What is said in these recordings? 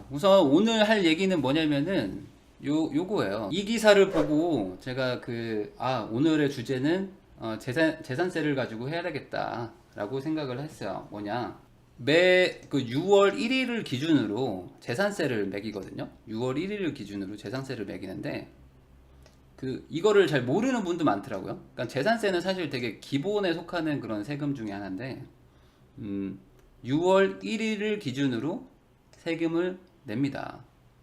우선 오늘 할 얘기는 뭐냐면은 요거예요. 이 기사를 보고 제가 오늘의 주제는 재산세를 가지고 해야 되겠다라고 생각을 했어요. 뭐냐? 매 6월 1일을 기준으로 재산세를 매기거든요. 6월 1일을 기준으로 재산세를 매기는데 이거를 잘 모르는 분도 많더라고요. 그러니까 재산세는 사실 되게 기본에 속하는 그런 세금 중에 하나인데 6월 1일을 기준으로 세금을 냅니다.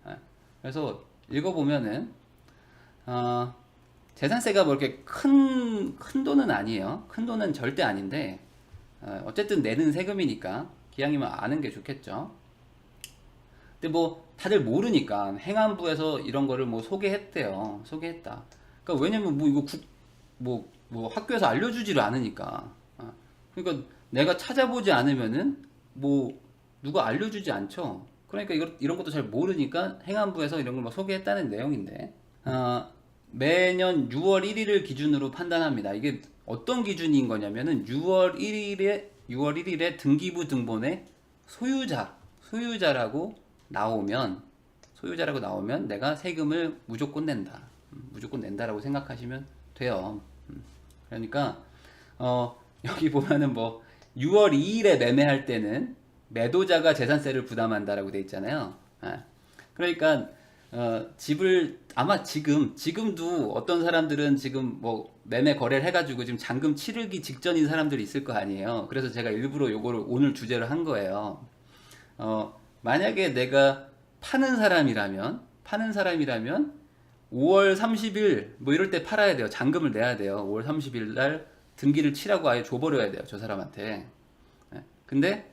예. 그래서 읽어보면은 재산세가 뭐 이렇게 큰 돈은 아니에요. 큰 돈은 절대 아닌데 어쨌든 내는 세금이니까 기왕이면 아는 게 좋겠죠. 근데 뭐 다들 모르니까 행안부에서 이런 거를 뭐 소개했대요. 소개했다. 그러니까 왜냐면 뭐 이거 뭐 학교에서 알려주지를 않으니까. 그러니까 내가 찾아보지 않으면은 뭐 누가 알려주지 않죠. 그러니까 이런 것도 잘 모르니까 행안부에서 이런 걸 막 소개했다는 내용인데 매년 6월 1일을 기준으로 판단합니다. 이게 어떤 기준인 거냐면은 6월 1일에 등기부 등본에 소유자라고 나오면 내가 세금을 무조건 낸다. 무조건 낸다라고 생각하시면 돼요. 그러니까 여기 보면은 뭐 6월 2일에 매매할 때는 매도자가 재산세를 부담한다라고 돼 있잖아요. 그러니까 집을 아마 지금도 어떤 사람들은 지금 뭐 매매 거래를 해가지고 지금 잔금 치르기 직전인 사람들이 있을 거 아니에요. 그래서 제가 일부러 요거를 오늘 주제로 한 거예요. 만약에 내가 파는 사람이라면 5월 30일 뭐 이럴 때 팔아야 돼요. 잔금을 내야 돼요. 5월 30일 날 등기를 치라고 아예 줘버려야 돼요. 저 사람한테. 근데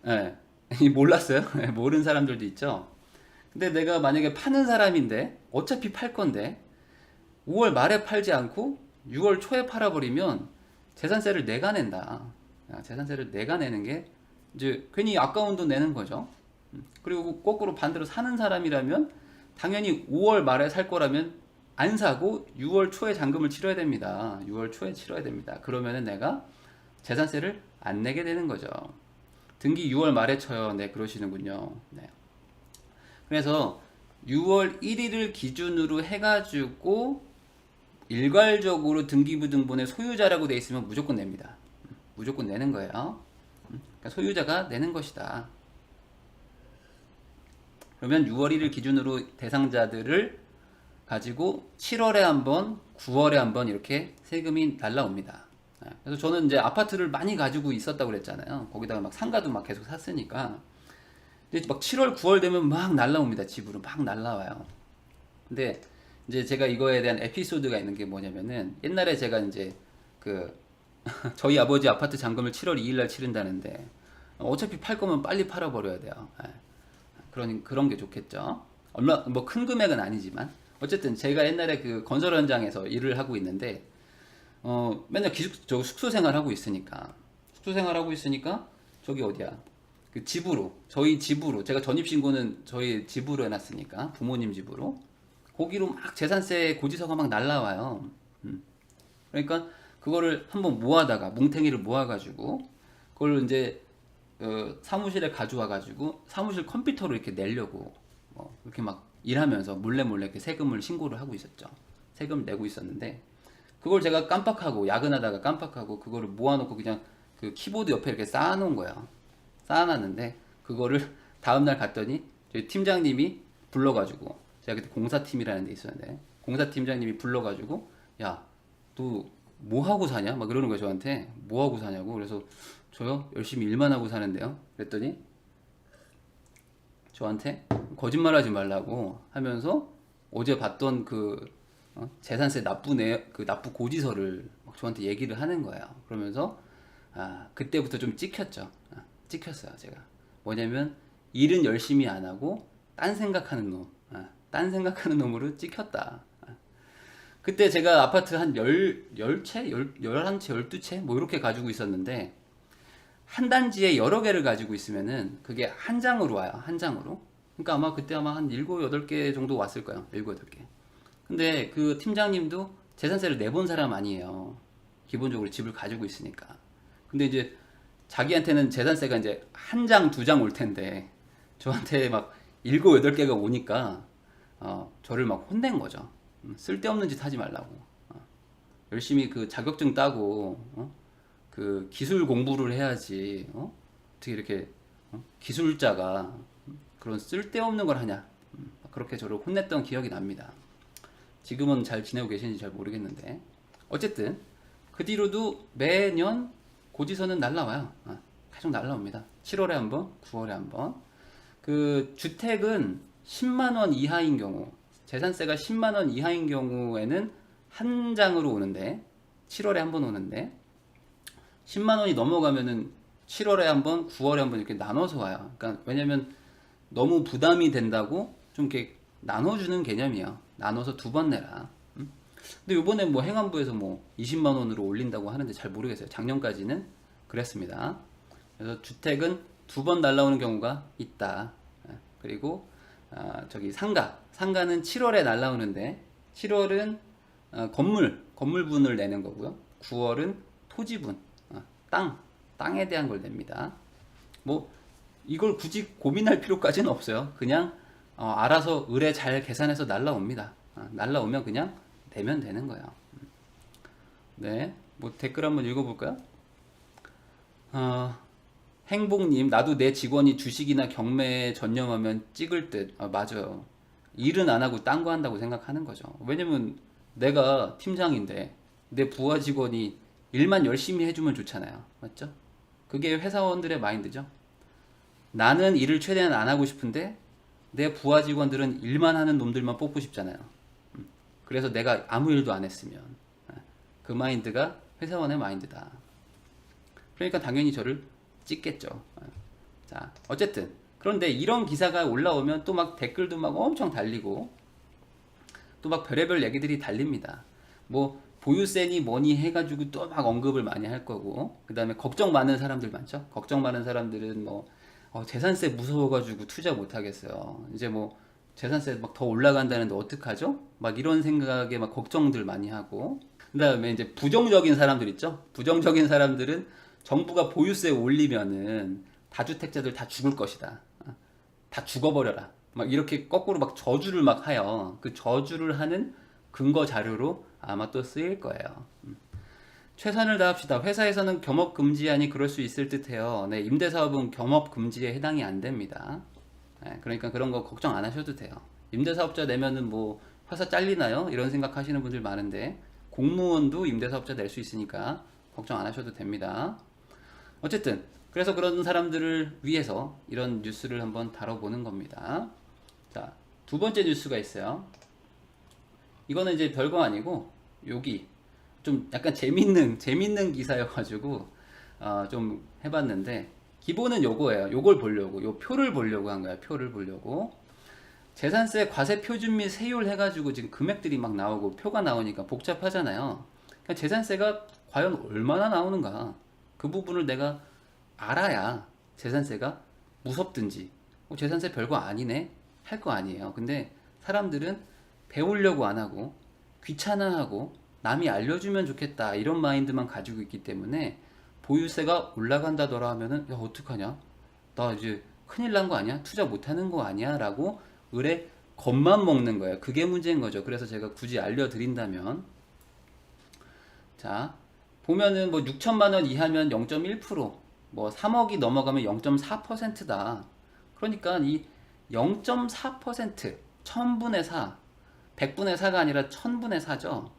예, 몰랐어요. 모르는 사람들도 있죠. 근데 내가 만약에 파는 사람인데 어차피 팔 건데 5월 말에 팔지 않고 6월 초에 팔아버리면 재산세를 내가 낸다. 재산세를 내가 내는 게 이제 괜히 아까운 돈 내는 거죠. 그리고 거꾸로 반대로 사는 사람이라면 당연히 5월 말에 살 거라면 안 사고 6월 초에 잔금을 치러야 됩니다. 6월 초에 치러야 됩니다. 그러면은 내가 재산세를 안 내게 되는 거죠. 등기 6월 말에 쳐요. 네, 그러시는군요. 네. 그래서 6월 1일을 기준으로 해가지고 일괄적으로 등기부 등본에 소유자라고 돼 있으면 무조건 냅니다. 무조건 내는 거예요. 그러니까 소유자가 내는 것이다. 그러면 6월 1일 기준으로 대상자들을 가지고 7월에 한 번, 9월에 한 번 이렇게 세금이 날라옵니다. 그래서 저는 이제 아파트를 많이 가지고 있었다고 그랬잖아요. 거기다가 막 상가도 막 계속 샀으니까. 근데 막 7월, 9월 되면 막 날라옵니다. 집으로 막 날라와요. 근데 이제 제가 이거에 대한 에피소드가 있는 게 뭐냐면은 옛날에 제가 이제 그 저희 아버지 아파트 잔금을 7월 2일 날 치른다는데 어차피 팔 거면 빨리 팔아버려야 돼요. 그런 게 좋겠죠. 얼마 뭐 큰 금액은 아니지만 어쨌든 제가 옛날에 그 건설 현장에서 일을 하고 있는데 맨날 저 숙소 생활하고 있으니까 저기 어디야 저희 집으로 제가 전입신고는 저희 집으로 해놨으니까 부모님 집으로 거기로 막 재산세 고지서가 막 날라와요. 그러니까 그거를 한번 모아다가 뭉탱이를 모아가지고 그걸 이제 사무실에 가져와가지고 사무실 컴퓨터로 이렇게 내려고 이렇게 막 일하면서 몰래 이렇게 세금을 신고를 하고 있었죠. 세금을 내고 있었는데 그걸 제가 깜빡하고 야근하다가 깜빡하고 그거를 모아놓고 그냥 그 키보드 옆에 이렇게 쌓아놓은 거예요. 쌓아놨는데 그거를 다음날 갔더니 저희 팀장님이 불러가지고 제가 그때 공사팀이라는 데 있었는데 공사팀장님이 불러가지고 야, 너 뭐 하고 사냐? 막 그러는 거예요 저한테. 뭐 하고 사냐고. 그래서 저요? 열심히 일만 하고 사는데요. 그랬더니 저한테 거짓말하지 말라고 하면서 어제 봤던 재산세 납부 고지서를 막 저한테 얘기를 하는 거예요. 그러면서 그때부터 좀 찍혔죠. 찍혔어요 제가. 뭐냐면 일은 열심히 안 하고 딴 생각하는 놈, 딴 생각하는 놈으로 찍혔다. 그때 제가 아파트 한 10채? 11채, 12채? 뭐 이렇게 가지고 있었는데 한 단지에 여러 개를 가지고 있으면은 그게 한 장으로 와요. 한 장으로. 그러니까 그때 한 7, 8개 정도 왔을 거예요. 7, 8개. 근데 그 팀장님도 재산세를 내본 사람 아니에요. 기본적으로 집을 가지고 있으니까. 근데 이제 자기한테는 재산세가 이제 한 장, 두 장 올 텐데 저한테 막 7, 8개가 오니까 저를 막 혼낸 거죠. 쓸데없는 짓 하지 말라고. 열심히 그 자격증 따고 그 기술 공부를 해야지. 어떻게 이렇게 기술자가 그런 쓸데없는 걸 하냐. 그렇게 저를 혼냈던 기억이 납니다. 지금은 잘 지내고 계시는지 잘 모르겠는데 어쨌든 그 뒤로도 매년 고지서는 날라와요. 계속 날라옵니다. 7월에 한 번, 9월에 한 번. 그 주택은 10만 원 이하인 경우, 재산세가 10만 원 이하인 경우에는 한 장으로 오는데 7월에 한 번 오는데 10만 원이 넘어가면은 7월에 한 번, 9월에 한 번 이렇게 나눠서 와요. 그러니까 왜냐면 너무 부담이 된다고 좀 이렇게 나눠주는 개념이에요. 나눠서 2번 내라. 근데 요번에 뭐 행안부에서 뭐 20만 원으로 올린다고 하는데 잘 모르겠어요. 작년까지는 그랬습니다. 그래서 주택은 2번 날라오는 경우가 있다. 그리고 저기 상가는 7월에 날라오는데 7월은 건물분을 내는 거고요. 9월은 토지분, 땅에 대한 걸 냅니다. 뭐 이걸 굳이 고민할 필요까지는 없어요. 그냥 알아서 의뢰 잘 계산해서 날라옵니다. 날라오면 그냥 내면 되는 거예요. 네, 뭐 댓글 한번 읽어볼까요? 행복님, 나도 내 직원이 주식이나 경매에 전념하면 찍을 듯. 맞아요. 일은 안 하고 딴 거 한다고 생각하는 거죠. 왜냐면 내가 팀장인데 내 부하 직원이 일만 열심히 해주면 좋잖아요. 맞죠? 그게 회사원들의 마인드죠. 나는 일을 최대한 안 하고 싶은데 내 부하 직원들은 일만 하는 놈들만 뽑고 싶잖아요. 그래서 내가 아무 일도 안 했으면 그 마인드가 회사원의 마인드다. 그러니까 당연히 저를 찍겠죠. 자, 어쨌든 그런데 이런 기사가 올라오면 또 막 댓글도 막 엄청 달리고 또 막 별의별 얘기들이 달립니다. 뭐 보유세니 뭐니 해가지고 또 막 언급을 많이 할 거고, 그 다음에 걱정 많은 사람들 많죠. 걱정 많은 사람들은 뭐 재산세 무서워가지고 투자 못 하겠어요. 이제 뭐 재산세 막 더 올라간다는데 어떡하죠? 막 이런 생각에 막 걱정들 많이 하고, 그 다음에 이제 부정적인 사람들 있죠. 부정적인 사람들은 정부가 보유세 올리면은 다주택자들 다 죽을 것이다. 다 죽어버려라. 막 이렇게 거꾸로 막 저주를 막 하여 그 저주를 하는 근거 자료로 아마 또 쓰일 거예요. 최선을 다합시다. 회사에서는 겸업 금지하니 그럴 수 있을 듯해요. 네, 임대사업은 겸업 금지에 해당이 안 됩니다. 네, 그러니까 그런 거 걱정 안 하셔도 돼요. 임대사업자 내면은 뭐 회사 잘리나요? 이런 생각하시는 분들 많은데 공무원도 임대사업자 낼 수 있으니까 걱정 안 하셔도 됩니다. 어쨌든 그래서 그런 사람들을 위해서 이런 뉴스를 한번 다뤄보는 겁니다. 자, 2번째 뉴스가 있어요. 이거는 이제 별거 아니고 여기 좀 약간 재밌는 기사여가지고 좀 해봤는데 기본은 요거예요. 요걸 보려고, 요 표를 보려고 한 거야. 표를 보려고. 재산세 과세 표준 및 세율 해가지고 지금 금액들이 막 나오고 표가 나오니까 복잡하잖아요. 그러니까 재산세가 과연 얼마나 나오는가, 그 부분을 내가 알아야 재산세가 무섭든지 재산세 별거 아니네 할 거 아니에요. 근데 사람들은 배우려고 안 하고 귀찮아하고 남이 알려주면 좋겠다 이런 마인드만 가지고 있기 때문에 보유세가 올라간다더라 하면은 야 어떡하냐, 나 이제 큰일 난 거 아니야, 투자 못하는 거 아니야 라고 의뢰 겁만 먹는 거예요. 그게 문제인 거죠. 그래서 제가 굳이 알려드린다면, 자 보면은 뭐 6천만 원 이하면 0.1%, 뭐 3억이 넘어가면 0.4%다. 그러니까 이 0.4%, 1000분의 4, 100분의 4가 아니라 1000분의 4죠.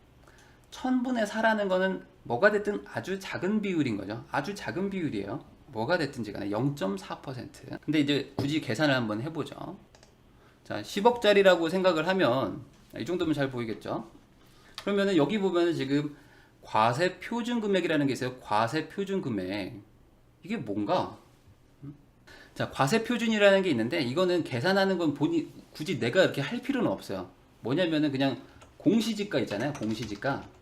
1000분의 4라는 거는 뭐가 됐든 아주 작은 비율인 거죠. 아주 작은 비율이에요. 뭐가 됐든지 간에 0.4%. 근데 이제 굳이 계산을 한번 해보죠. 자, 10억짜리라고 생각을 하면 이 정도면 잘 보이겠죠. 그러면은 여기 보면은 지금 과세 표준 금액이라는 게 있어요. 과세 표준 금액. 이게 뭔가? 자, 과세 표준이라는 게 있는데 이거는 계산하는 건 굳이 내가 이렇게 할 필요는 없어요. 뭐냐면은 그냥 공시지가 있잖아요. 공시지가.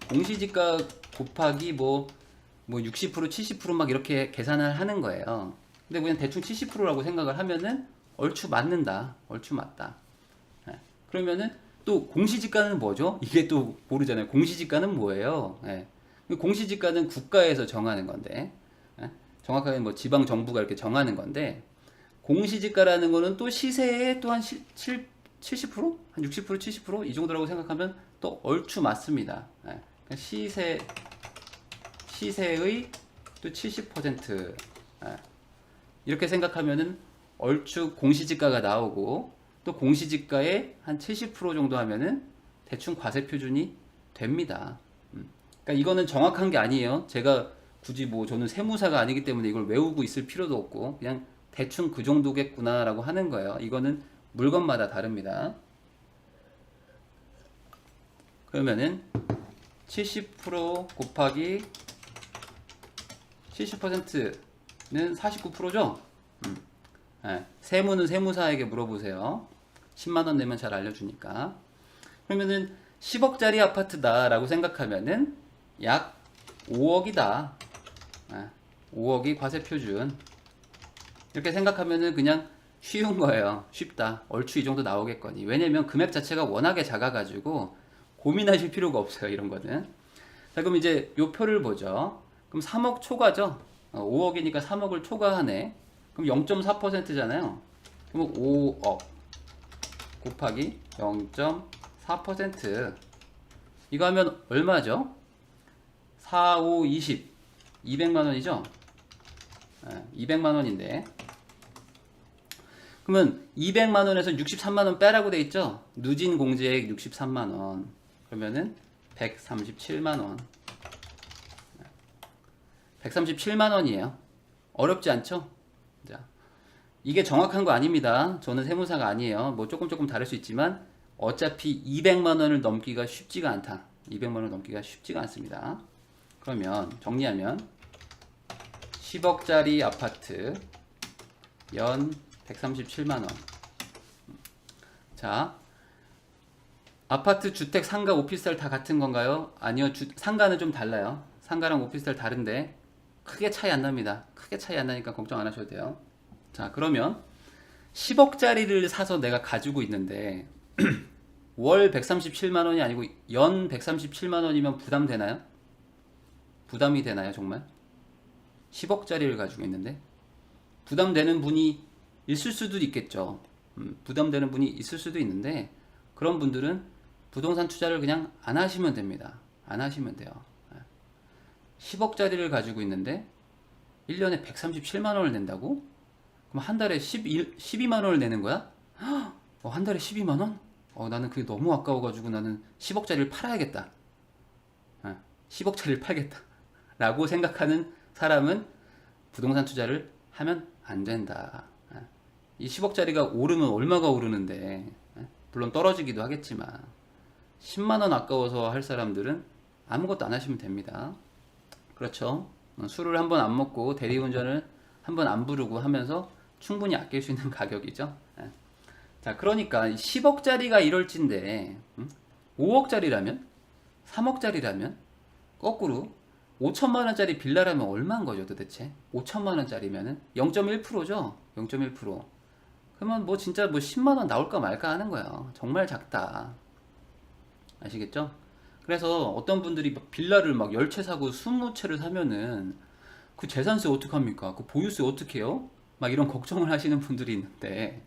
공시지가 곱하기 뭐 60%, 70% 이렇게 계산을 하는 거예요. 근데 그냥 대충 70%라고 생각을 하면은 얼추 맞는다. 얼추 맞다. 그러면은 또 공시지가는 뭐죠? 이게 또 모르잖아요. 공시지가는 뭐예요? 공시지가는 국가에서 정하는 건데, 정확하게 뭐 지방 정부가 이렇게 정하는 건데, 공시지가라는 거는 또 시세의 또 한 70%? 한 60%, 70%? 이 정도라고 생각하면 또 얼추 맞습니다. 예. 그러니까 시세의 또 70%. 예. 이렇게 생각하면은 얼추 공시지가가 나오고 또 공시지가의 한 70% 정도 하면은 대충 과세 표준이 됩니다. 그러니까 이거는 정확한 게 아니에요. 제가 굳이 뭐 저는 세무사가 아니기 때문에 이걸 외우고 있을 필요도 없고 그냥 대충 그 정도겠구나라고 하는 거예요. 이거는 물건마다 다릅니다. 그러면은 70% 곱하기 70%는 49%죠? 네. 세무는 세무사에게 물어보세요. 10만원 내면 잘 알려주니까. 그러면은 10억짜리 아파트다 라고 생각하면은 약 5억이다. 5억이 과세표준. 이렇게 생각하면은 그냥 쉬운 거예요. 쉽다. 얼추 이 정도 나오겠거니. 왜냐면 금액 자체가 워낙에 작아가지고 고민하실 필요가 없어요. 이런 거는. 자, 그럼 이제 요 표를 보죠. 그럼 3억 초과죠. 5억이니까 3억을 초과하네. 그럼 0.4%잖아요. 그럼 5억 곱하기 0.4%. 이거 하면 얼마죠? 4, 5, 20. 200만 원이죠? 200만 원인데. 그러면 200만 원에서 63만 원 빼라고 돼 있죠? 누진 공제액 63만 원. 그러면은 137만 원. 137만 원이에요. 어렵지 않죠? 자, 이게 정확한 거 아닙니다. 저는 세무사가 아니에요. 뭐 조금 다를 수 있지만 어차피 200만 원을 넘기가 쉽지가 않다. 200만 원을 넘기가 쉽지가 않습니다. 그러면 정리하면 10억짜리 아파트 연 137만 원. 자, 아파트, 주택, 상가, 오피스텔 다 같은 건가요? 아니요. 상가는 좀 달라요. 상가랑 오피스텔 다른데 크게 차이 안 납니다. 크게 차이 안 나니까 걱정 안 하셔도 돼요. 자, 그러면 10억짜리를 사서 내가 가지고 있는데 월 137만 원이 아니고 연 137만 원이면 부담되나요? 부담이 되나요, 정말? 10억짜리를 가지고 있는데 부담되는 분이 있을 수도 있겠죠. 부담되는 분이 있을 수도 있는데 그런 분들은 부동산 투자를 그냥 안 하시면 됩니다. 안 하시면 돼요. 10억짜리를 가지고 있는데 1년에 137만 원을 낸다고? 그럼 한 달에 12만 원을 내는 거야? 한 달에 12만 원? 나는 그게 너무 아까워가지고 나는 10억짜리를 팔아야겠다. 10억짜리를 팔겠다. 라고 생각하는 사람은 부동산 투자를 하면 안 된다. 이 10억짜리가 오르면 얼마가 오르는데, 물론 떨어지기도 하겠지만 10만 원 아까워서 할 사람들은 아무것도 안 하시면 됩니다. 그렇죠? 술을 한 번 안 먹고 대리운전을 한 번 안 부르고 하면서 충분히 아낄 수 있는 가격이죠. 자, 그러니까 10억짜리가 이럴진데 5억짜리라면 3억짜리라면 거꾸로 5천만 원짜리 빌라라면 얼마인 거죠, 도대체? 5천만 원짜리면은 0.1%죠. 0.1%. 그러면 뭐 진짜 뭐 10만 원 나올까 말까 하는 거예요. 정말 작다. 아시겠죠? 그래서 어떤 분들이 빌라를 막 10채 사고 20채를 사면은 그 재산세 어떡합니까? 그 보유세 어떡해요? 막 이런 걱정을 하시는 분들이 있는데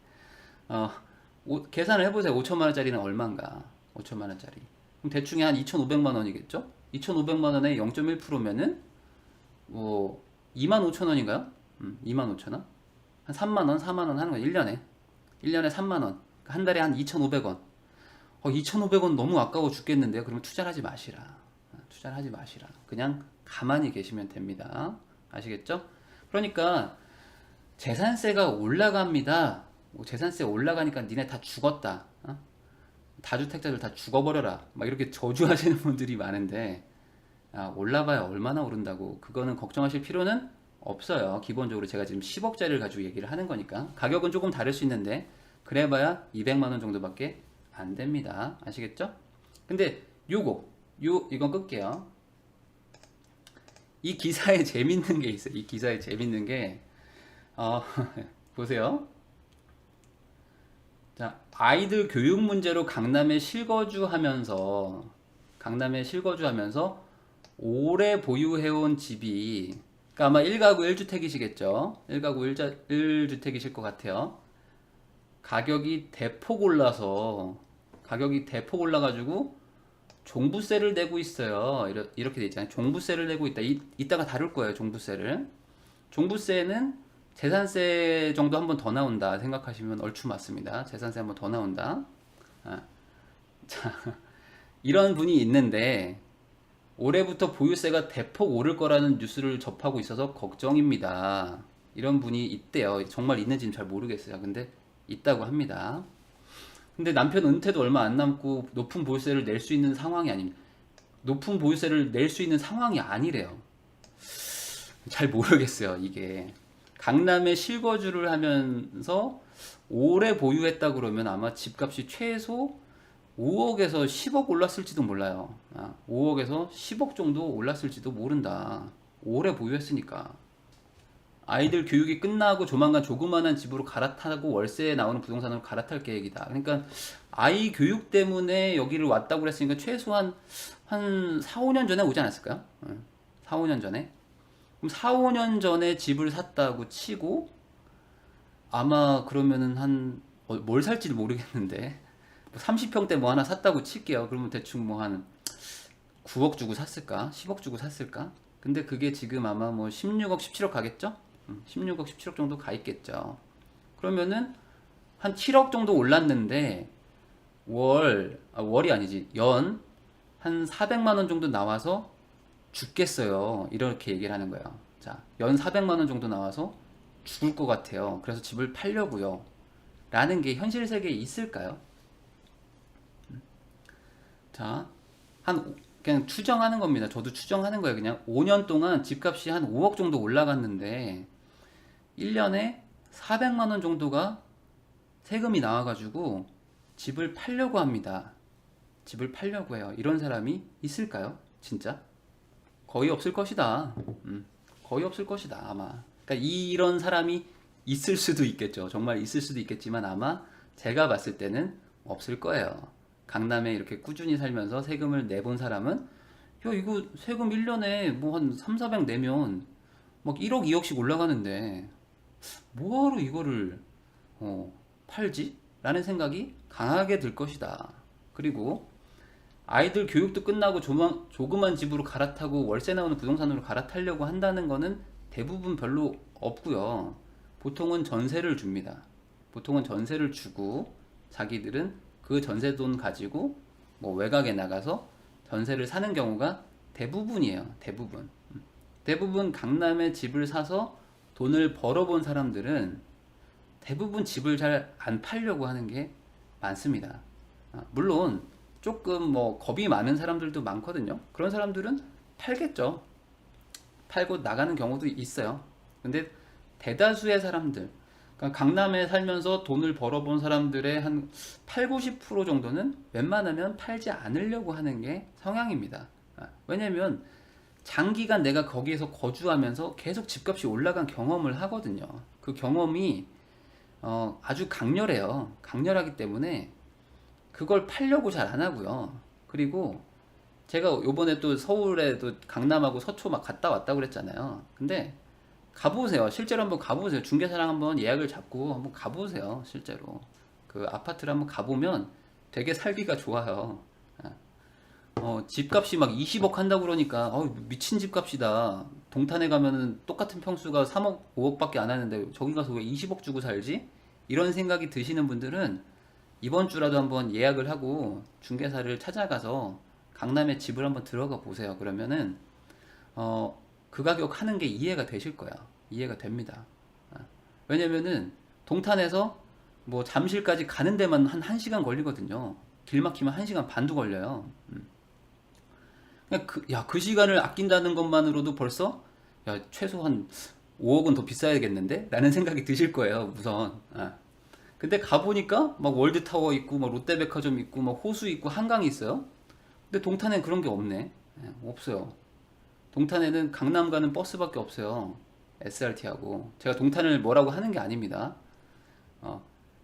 계산을 해보세요. 5천만 원짜리는 얼마인가? 5천만 원짜리. 그럼 대충 한 2,500만 원이겠죠? 2,500만 원에 0.1%면은 뭐 2만 5천 원인가요? 2만 5천 원? 한 3만 원, 4만 원 하는 거예요. 1년에 3만 원. 한 달에 한 2,500원. 2,500원 너무 아까워 죽겠는데요. 그러면 투자를 하지 마시라. 투자를 하지 마시라. 그냥 가만히 계시면 됩니다. 아시겠죠? 그러니까 재산세가 올라갑니다. 재산세 올라가니까 니네 다 죽었다. 다주택자들 다 죽어버려라. 막 이렇게 저주하시는 분들이 많은데 올라봐야 얼마나 오른다고. 그거는 걱정하실 필요는 없어요. 기본적으로 제가 지금 10억짜리를 가지고 얘기를 하는 거니까. 가격은 조금 다를 수 있는데 그래봐야 200만 원 정도밖에 안 됩니다. 아시겠죠? 근데 이건 끌게요. 이 기사에 재밌는 게 있어요. 이 기사에 재밌는 게 보세요. 자, 아이들 교육 문제로 강남에 실거주하면서 오래 보유해온 집이, 그러니까 아마 1가구 1주택이시겠죠. 1가구 1주택이실 것 같아요. 가격이 대폭 올라가지고 종부세를 내고 있어요. 이렇게 돼 있잖아요. 종부세를 내고 있다. 이따가 다룰 거예요. 종부세는 재산세 정도 한 번 더 나온다 생각하시면 얼추 맞습니다. 재산세 한 번 더 나온다. 아, 자, 이런 분이 있는데 올해부터 보유세가 대폭 오를 거라는 뉴스를 접하고 있어서 걱정입니다. 이런 분이 있대요. 정말 있는지는 잘 모르겠어요. 근데 있다고 합니다. 근데 남편 은퇴도 얼마 안 남고 높은 보유세를 낼 수 있는 상황이 아닙니다. 높은 보유세를 낼 수 있는 상황이 아니래요. 잘 모르겠어요, 이게. 강남에 실거주를 하면서 오래 보유했다 그러면 아마 집값이 최소 5억에서 10억 올랐을지도 몰라요. 5억에서 10억 정도 올랐을지도 모른다. 오래 보유했으니까. 아이들 교육이 끝나고 조만간 조그만한 집으로 갈아타고 월세에 나오는 부동산으로 갈아탈 계획이다. 그러니까 아이 교육 때문에 여기를 왔다고 그랬으니까 최소한 한 4, 5년 전에 오지 않았을까요? 4, 5년 전에. 그럼 4, 5년 전에 집을 샀다고 치고 아마 그러면은 뭘 살지를 모르겠는데 30평대 뭐 하나 샀다고 칠게요. 그러면 대충 뭐 한 9억 주고 샀을까? 10억 주고 샀을까? 근데 그게 지금 아마 뭐 16억, 17억 가겠죠? 16억, 17억 정도 가 있겠죠. 그러면은 한 7억 정도 올랐는데 월이 아니지. 연 한 400만 원 정도 나와서 죽겠어요. 이렇게 얘기를 하는 거예요. 자, 연 400만 원 정도 나와서 죽을 것 같아요. 그래서 집을 팔려고요. 라는 게 현실 세계에 있을까요? 자, 그냥 추정하는 겁니다. 저도 추정하는 거예요. 그냥 5년 동안 집값이 한 5억 정도 올라갔는데 1년에 400만 원 정도가 세금이 나와가지고 집을 팔려고 합니다. 집을 팔려고 해요. 이런 사람이 있을까요? 진짜? 거의 없을 것이다. 거의 없을 것이다, 아마. 그러니까 이런 사람이 있을 수도 있겠죠. 정말 있을 수도 있겠지만 아마 제가 봤을 때는 없을 거예요. 강남에 이렇게 꾸준히 살면서 세금을 내본 사람은 야, 이거 세금 1년에 뭐 한 3, 400 내면 막 1억, 2억씩 올라가는데 뭐하러 이거를 팔지? 라는 생각이 강하게 들 것이다. 그리고 아이들 교육도 끝나고 조그만 집으로 갈아타고 월세 나오는 부동산으로 갈아타려고 한다는 거는 대부분 별로 없고요. 보통은 전세를 줍니다. 보통은 전세를 주고 자기들은 그 전세 돈 가지고 뭐 외곽에 나가서 전세를 사는 경우가 대부분이에요. 대부분 강남에 집을 사서 돈을 벌어본 사람들은 대부분 집을 잘 안 팔려고 하는 게 많습니다. 물론 조금 뭐 겁이 많은 사람들도 많거든요. 그런 사람들은 팔겠죠. 팔고 나가는 경우도 있어요. 근데 대다수의 사람들, 그러니까 강남에 살면서 돈을 벌어본 사람들의 한 8, 90% 정도는 웬만하면 팔지 않으려고 하는 게 성향입니다. 왜냐면 장기간 내가 거기에서 거주하면서 계속 집값이 올라간 경험을 하거든요. 그 경험이 아주 강렬해요. 강렬하기 때문에 그걸 팔려고 잘 안 하고요. 그리고 제가 요번에 또 서울에 또 강남하고 서초 막 갔다 왔다 그랬잖아요. 근데 가보세요. 실제로 한번 가보세요. 중개사랑 한번 예약을 잡고 한번 가보세요. 실제로. 그 아파트를 한번 가보면 되게 살기가 좋아요. 집값이 막 20억 한다고 그러니까 미친 집값이다. 동탄에 가면은 똑같은 평수가 3억, 5억밖에 안 하는데 저기 가서 왜 20억 주고 살지? 이런 생각이 드시는 분들은 이번 주라도 한번 예약을 하고 중개사를 찾아가서 강남에 집을 한번 들어가 보세요. 그러면은 그 가격 하는 게 이해가 되실 거야. 이해가 됩니다. 왜냐면은 동탄에서 뭐 잠실까지 가는 데만 한 1시간 걸리거든요. 길 막히면 1시간 반도 걸려요. 그 시간을 아낀다는 것만으로도 벌써 최소 한 5억은 더 비싸야겠는데? 라는 생각이 드실 거예요, 우선. 근데 가보니까 막 월드타워 있고, 막 롯데백화점 있고, 막 호수 있고, 한강이 있어요. 근데 동탄엔 그런 게 없네. 없어요. 동탄에는 강남 가는 버스밖에 없어요. SRT하고. 제가 동탄을 뭐라고 하는 게 아닙니다.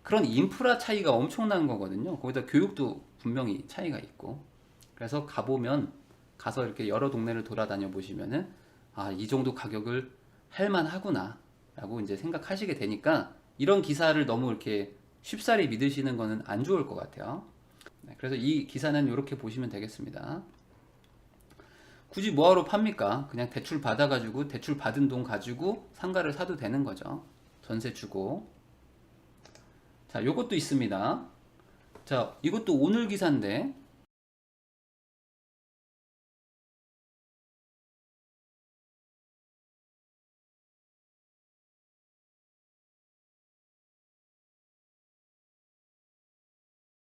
그런 인프라 차이가 엄청난 거거든요. 거기다 교육도 분명히 차이가 있고. 그래서 가서 이렇게 여러 동네를 돌아다녀 보시면은, 이 정도 가격을 할만하구나 라고 이제 생각하시게 되니까 이런 기사를 너무 이렇게 쉽사리 믿으시는 거는 안 좋을 것 같아요. 네, 그래서 이 기사는 이렇게 보시면 되겠습니다. 굳이 뭐하러 팝니까? 그냥 대출 받아가지고 대출 받은 돈 가지고 상가를 사도 되는 거죠. 전세 주고. 자, 요것도 있습니다. 자, 이것도 오늘 기사인데